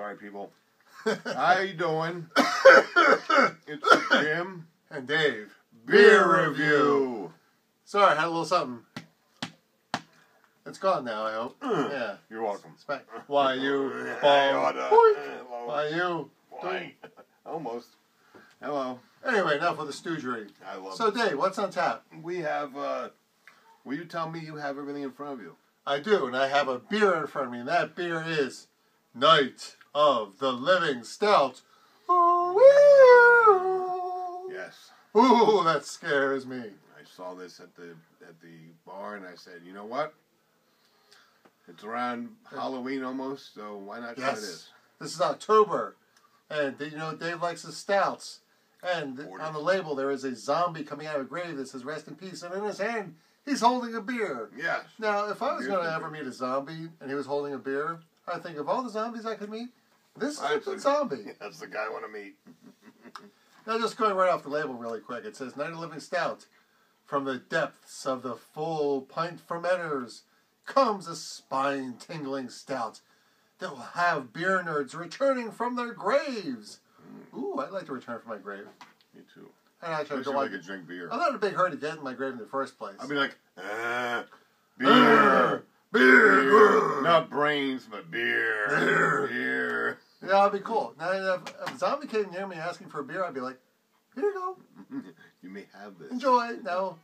Sorry, people. How you doing? It's Jim and Dave. Beer Review. Sorry, I had a little something. It's gone now, I hope. Yeah. You're welcome. Why you? Why you? Why? Almost. Hello. Anyway, enough with the stoogery. I love So, it. Dave, what's on tap? We have, will you tell me you have everything in front of you? I do, and I have a beer in front of me, and that beer is Night of the Living Stout. Ooh, Yes. ooh, that scares me. I saw this at the bar, and I said, you know what? It's around Halloween almost, so why not try this? This is October, and you know Dave likes his stouts. And on the label there is a zombie coming out of a grave that says "Rest in Peace," and in his hand he's holding a beer. Yes. Now, if I was going to ever meet a zombie and he was holding a beer, I think of all the zombies I could meet, this is a good zombie. That's the guy I want to meet. Now, just going right off the label really quick, it says Night of the Living Stout. From the depths of the full pint fermenters comes a spine tingling stout that will have beer nerds returning from their graves. Ooh, I'd like to return from my grave. Me too. And actually, I could drink beer. I'm not in a big hurry to get in my grave in the first place. I'd be like, beer. Beer. Not brains, but beer. Beer. Yeah, that'd be cool. Now, if a zombie came near me asking for a beer, I'd be like, here you go. You may have this. Enjoy. No,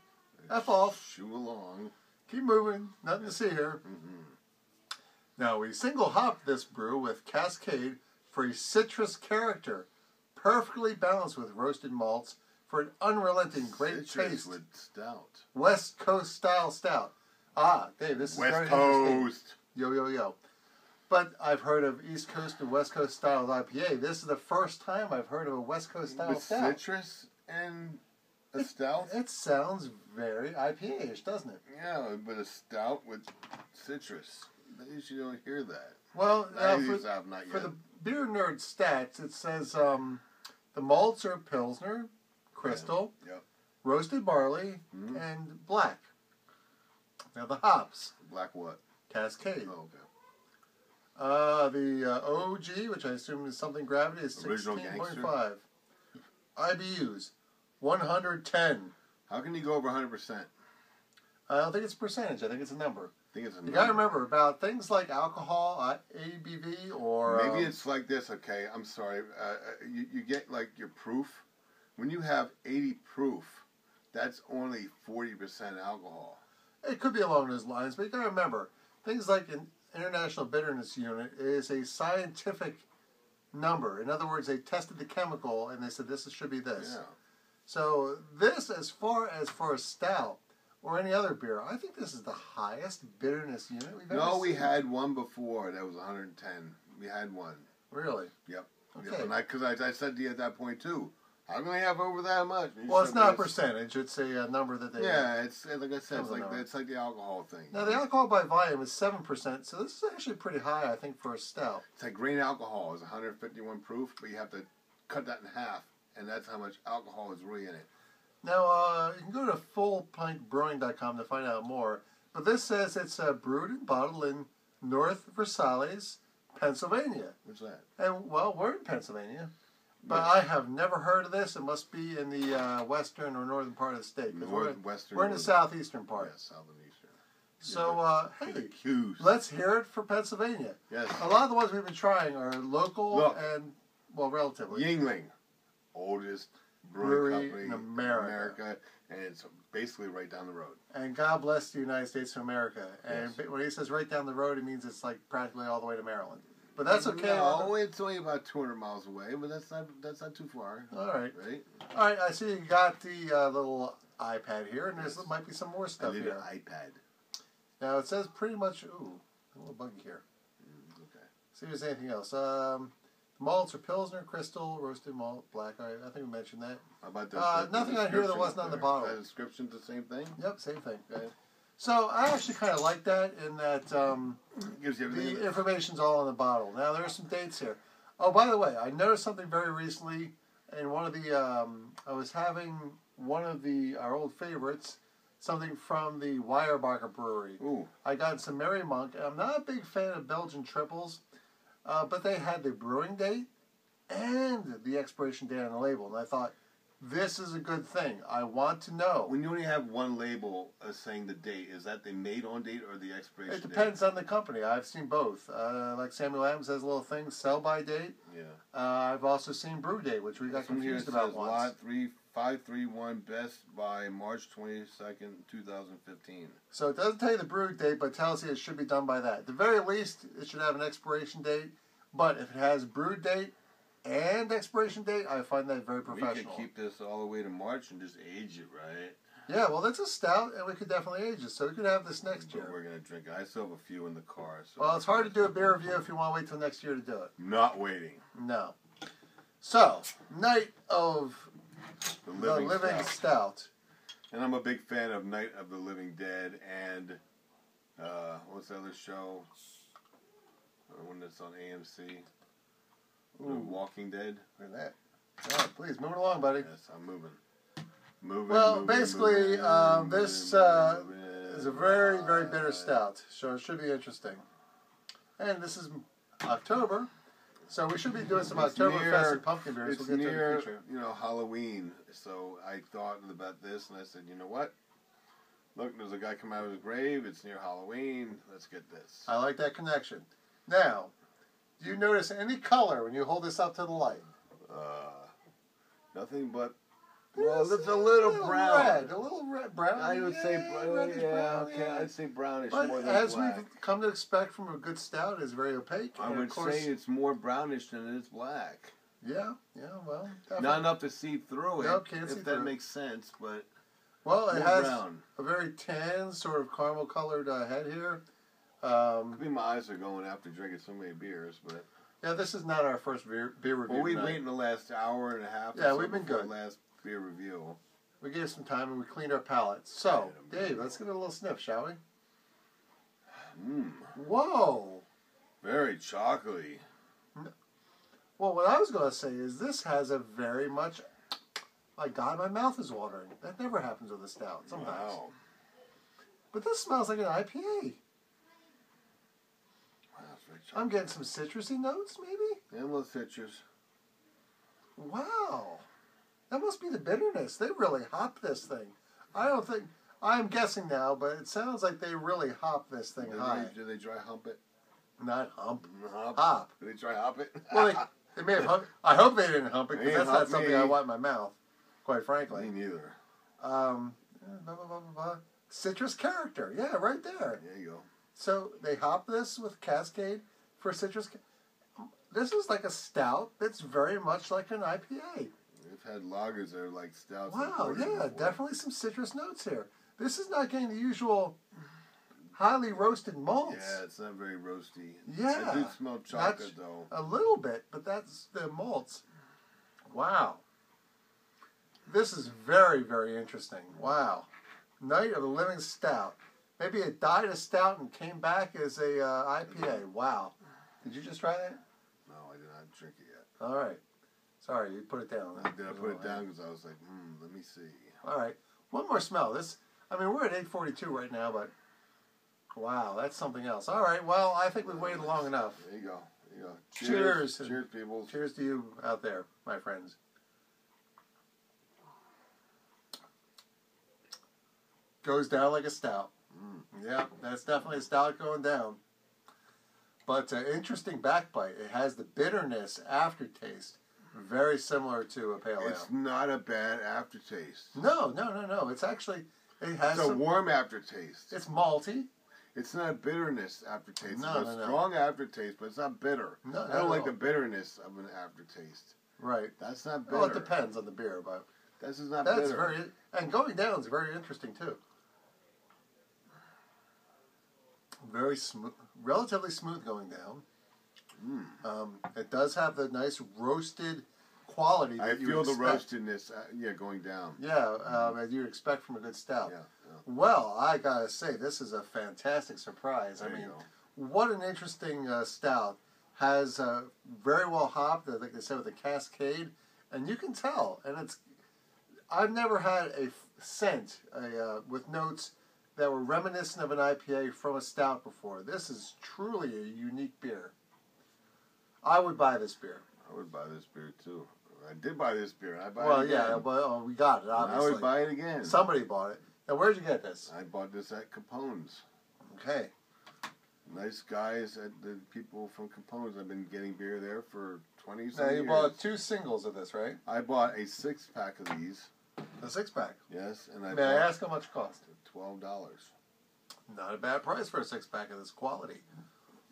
F off. Shoo along. Keep moving. Nothing to see here. Now, we single hopped this brew with Cascade for a citrus character, perfectly balanced with roasted malts for an unrelenting great taste. With stout. West Coast style stout. Ah, Dave, this is West very Coast. interesting. Yo, yo, yo. But I've heard of East Coast and West Coast style IPA. This is the first time I've heard of a West Coast style with stout. Citrus and a stout? It sounds very IPA-ish, doesn't it? Yeah, but a stout with citrus. You usually don't hear that. Well, for the beer nerd stats, it says the malts are Pilsner, Crystal, roasted barley, and black. Now the hops. Black what? Cascade. Oh, okay. The OG, which I assume is something gravity, is 16.5. IBUs, 110. How can you go over 100%? I don't think it's a percentage. I think it's a number. I think it's a number. You got to remember about things like alcohol, ABV, or... Maybe it's like this, okay? I'm sorry. You get like your proof. When you have 80 proof, that's only 40% alcohol. It could be along those lines, but you got to remember, things like an International Bitterness Unit is a scientific number. In other words, they tested the chemical and they said this should be this. Yeah. So this, as far as for a stout or any other beer, I think this is the highest bitterness unit we've ever seen. No, we had one before that was 110. We had one. Really? Yep. Okay. Because I said to you at that point too, how can I have over that much? Well, it's not a percentage. It's a number that they... Yeah, it's like I said, it's like the alcohol thing. Now, the alcohol by volume is 7%, so this is actually pretty high, I think, for a stout. It's like grain alcohol is 151 proof, but you have to cut that in half, and that's how much alcohol is really in it. Now, you can go to fullpintbrewing.com to find out more, but this says it's brewed and bottled in North Versailles, Pennsylvania. What's that? And, well, we're in Pennsylvania. But I have never heard of this. It must be in the western or northern part of the state. We're in the southeastern part. Yeah, south and eastern. So, hey, let's hear it for Pennsylvania. Yes. A lot of the ones we've been trying are local and, well, relatively. Yingling, oldest brewing company in America, and it's basically right down the road. And God bless the United States of America. And when he says right down the road, it means it's like practically all the way to Maryland. But that's okay. No, it's only about 200 miles away, but that's not too far. All right. Right? All right, I see you got the little iPad here, and there might be some more stuff here. I need an iPad. Now, it says pretty much... Ooh, a little buggy here. Okay. See if there's anything else. Malts are Pilsner, Crystal, roasted malt, black. All right, I think we mentioned that. How about the nothing on here that wasn't on the bottle. The description's the same thing? Yep, same thing. Okay. So I actually kind of like that in that Gives you everything. The information's all on the bottle. Now there are some dates here. Oh, by the way, I noticed something very recently in one of the. I was having one of our old favorites, something from the Weyerbacher Brewery. Ooh. I got some Merry Monk. I'm not a big fan of Belgian triples. but they had the brewing date and the expiration date on the label. And I thought, this is a good thing. I want to know. When you only have one label saying the date, is that the made on date or the expiration date? It depends on the company. I've seen both. Like Samuel Adams has a little thing, sell by date. Yeah. I've also seen brew date, which we got confused about once. Lot 3531 best by March 22nd, 2015. So it doesn't tell you the brew date, but tells you it should be done by that. At the very least, it should have an expiration date. But if it has brew date and expiration date, I find that very professional. We could keep this all the way to March and just age it, right? Yeah, well, that's a stout, and we could definitely age it. So we could have this next year. But we're going to drink it. I still have a few in the car. So well, it's hard to do a beer review if you want to wait till next year to do it. Not waiting. No. So, Night of the Living Stout. And I'm a big fan of Night of the Living Dead and what's the other show? One that's on AMC. The Walking Dead. Look at that. All right, please, moving along, buddy. Yes, I'm moving. Basically, this is a very, very bitter stout, so it should be interesting. And this is October, so we should be doing some Oktoberfest and pumpkin beers. It's we'll get near, to the future. Halloween, so I thought about this, and I said, you know what? Look, there's a guy come out of his grave. It's near Halloween. Let's get this. I like that connection. Now, do you notice any color when you hold this up to the light? Nothing but. Well, it's a little brown. Red, a little red, brown. I would say brown. Yeah. I'd say brownish But more than as black. we've come to expect from a good stout, it's very opaque. I would say it's more brownish than it is black. Yeah, well, definitely. Not enough to see through it. No, can't see if that through. makes sense, but well, it more has brown. a very tan, sort of caramel-colored head here. Could be my eyes are going after drinking so many beers, but yeah, this is not our first beer review. well, we waited the last hour and a half. Yeah, we've been good. Last beer review. We gave some time and we cleaned our palates. So, Dave, let's give it a little sniff, shall we? Whoa! Very chocolatey. Well, what I was going to say is this has a very much... My God, my mouth is watering. That never happens with a stout sometimes. Wow. But this smells like an IPA. Wow, that's very chocolatey. I'm getting some citrusy notes, maybe? And a little citrus. Wow. That must be the bitterness. They really hop this thing. I don't think... I'm guessing now, but it sounds like they really hop this thing high. Do they dry hump it? Not hump. Hop. Do they dry hop it? Well, they may have humped. I hope they didn't hump it, because that's not something I me. want in my mouth, quite frankly. Me neither. Citrus character. Yeah, right there. There you go. So they hop this with Cascade for citrus. This is like a stout that's very much like an IPA. We've had lagers that are like stouts. Wow, yeah, definitely some citrus notes here. This is not getting the usual highly roasted malts. Yeah, it's not very roasty. Yeah. I do smell chocolate, though. A little bit, but that's the malts. Wow. This is very, very interesting. Wow. Night of the Living Stout. Maybe it died a stout and came back as a IPA. Wow. Did you just try that? No, I did not drink it yet. All right. Sorry, you put it down. Did I put it down because I was like, let me see. All right. One more smell. We're at 8:42 right now, but wow, that's something else. All right. Well, I think we've waited long enough. There you go. There you go. Cheers. Cheers, people. Cheers to you out there, my friends. Goes down like a stout. Yeah, that's definitely a stout going down. But interesting backbite. It has the bitterness aftertaste, very similar to a pale ale. It's not a bad aftertaste. No. It's actually, it has a warm aftertaste. It's malty. It's not a bitterness aftertaste. No, it's a strong aftertaste, but it's not bitter. No, I don't like the bitterness of an aftertaste. Right. That's not bitter. Well, it depends on the beer, but this is not that's bitter. And going down is very interesting too. Very smooth, relatively smooth going down. It does have the nice roasted quality that I you feel expect. The roastedness, going down. Yeah, as you expect from a good stout. Yeah. Well, I gotta say, this is a fantastic surprise. There you go. What an interesting stout. Has very well hopped, like they said, with a Cascade, and you can tell. And I've never had a scent with notes that were reminiscent of an IPA from a stout before. This is truly a unique beer. I would buy this beer. I would buy this beer too. I did buy this beer. I buy it Well, again. yeah, but we got it, obviously. I would buy it again. Somebody bought it. Now, where'd you get this? I bought this at Capone's. Okay. Nice guys at the people from Capone's. I've been getting beer there for 20 Now, you years. bought 2 singles of this, right? I bought a 6-pack of these. A 6-pack. Yes, and May I ask how much it cost? $12. Not a bad price for a 6-pack of this quality.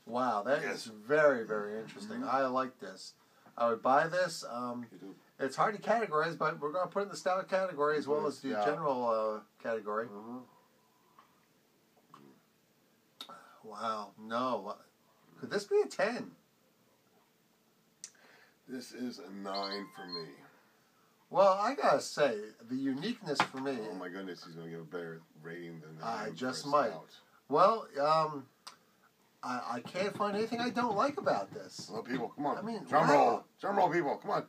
Wow, that Yes. is very, very interesting. I like this. I would buy this. It's hard to categorize, but we're going to put it in the stout category as well as the general category. Wow, no. Could this be a 10? This is a 9 for me. Well, I gotta say, the uniqueness for me... Oh my goodness, he's going to give a better rating than that. I just might. Well, I can't find anything I don't like about this. Well, people, come on. I mean, drum wow. roll. Drum roll, people. Come on.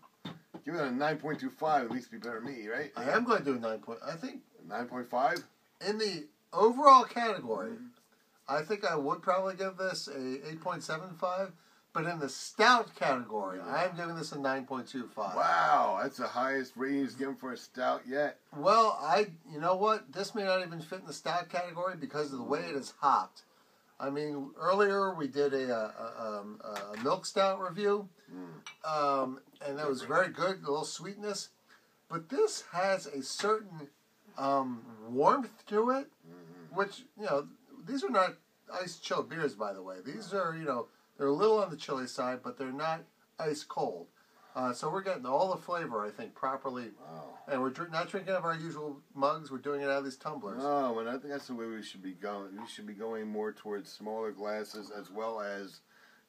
Give it a 9.25. At least be better than me, right? I am going to do a 9 point. I think 9.5? in the overall category, I think I would probably give this a 8.75. But in the stout category, I'm giving this a 9.25. Wow, that's the highest rating he's given for a stout yet. Well, you know what? This may not even fit in the stout category because of the way it is hopped. I mean, earlier we did a milk stout review, and that was very good, a little sweetness. But this has a certain warmth to it, which, these are not ice chilled beers, by the way. These are, they're a little on the chilly side, but they're not ice cold. So we're getting all the flavor, I think, properly. Wow. And we're not drinking out of our usual mugs. We're doing it out of these tumblers. No, and I think that's the way we should be going. We should be going more towards smaller glasses as well as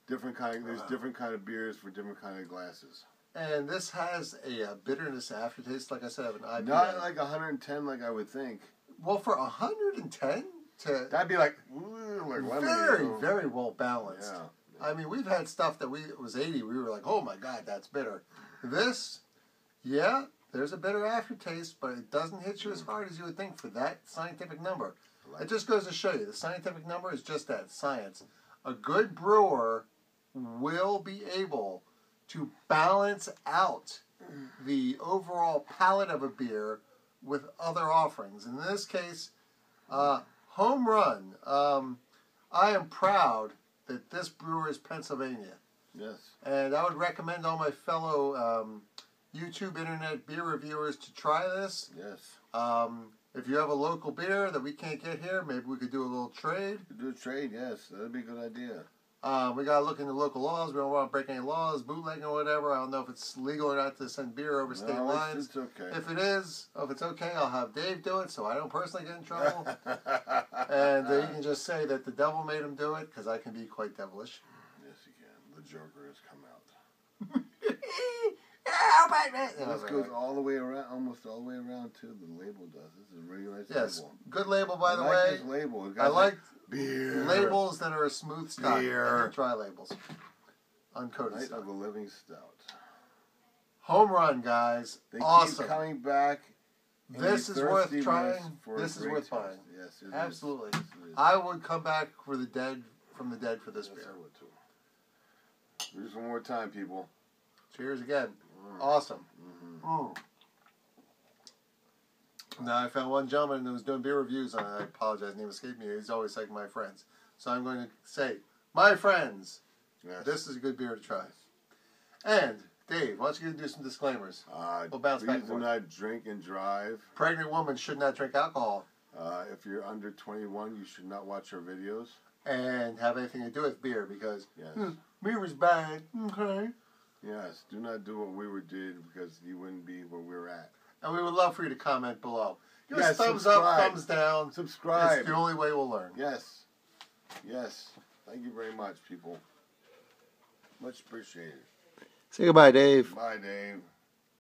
different kind of beers for different kind of glasses. And this has a bitterness aftertaste, like I said, of an IPA. Not like 110 like I would think. Well, for 110 to... That'd be like lemonade. Very, very well balanced. Yeah. I mean, we've had stuff that it was 80. We were like, oh my God, that's bitter. This, yeah, there's a bitter aftertaste, but it doesn't hit you as hard as you would think for that scientific number. It just goes to show you, the scientific number is just that, science. A good brewer will be able to balance out the overall palate of a beer with other offerings. In this case, home run. I am proud that this brewer is Pennsylvania. Yes. And I would recommend all my fellow YouTube internet beer reviewers to try this. Yes. If you have a local beer that we can't get here, maybe we could do a little trade. Do a trade, yes. That'd be a good idea. We got to look into local laws. We don't want to break any laws, bootlegging or whatever. I don't know if it's legal or not to send beer over state lines. It's okay. If it is, if it's okay, I'll have Dave do it so I don't personally get in trouble. And you can just say that the devil made him do it, because I can be quite devilish. Yes, you can. The Joker has come out. This goes all the way around, almost all the way around too. The label does. This is a really nice label. Good label, by the I like way. this label. I like beer labels that are a smooth stock. Beer. Dry labels. Uncoated Night stock. of the Living Stout. Home run, guys. They awesome. keep coming back. This is worth trying. This is worth buying. Yes, it absolutely. Is. Yes, it is. I would come back for the dead from the dead for this beer. I would too. Here's one more time, people. Cheers again. Awesome. Now, I found one gentleman who was doing beer reviews, and I apologize, his name escaped me. He's always like my friends. So I'm going to say, my friends, this is a good beer to try. And, Dave, why don't you do some disclaimers? We'll bounce back and Please forth. do not drink and drive. Pregnant woman should not drink alcohol. If you're under 21, you should not watch our videos. And have anything to do with beer, because Yes. beer is bad. Okay. Yes, do not do what we did, because you wouldn't be where we're at. And we would love for you to comment below. Give us Yes, thumbs subscribe. up, thumbs down. Subscribe. It's the only way we'll learn. Yes. Yes. Thank you very much, people. Much appreciated. Say goodbye, Dave. Bye, Dave.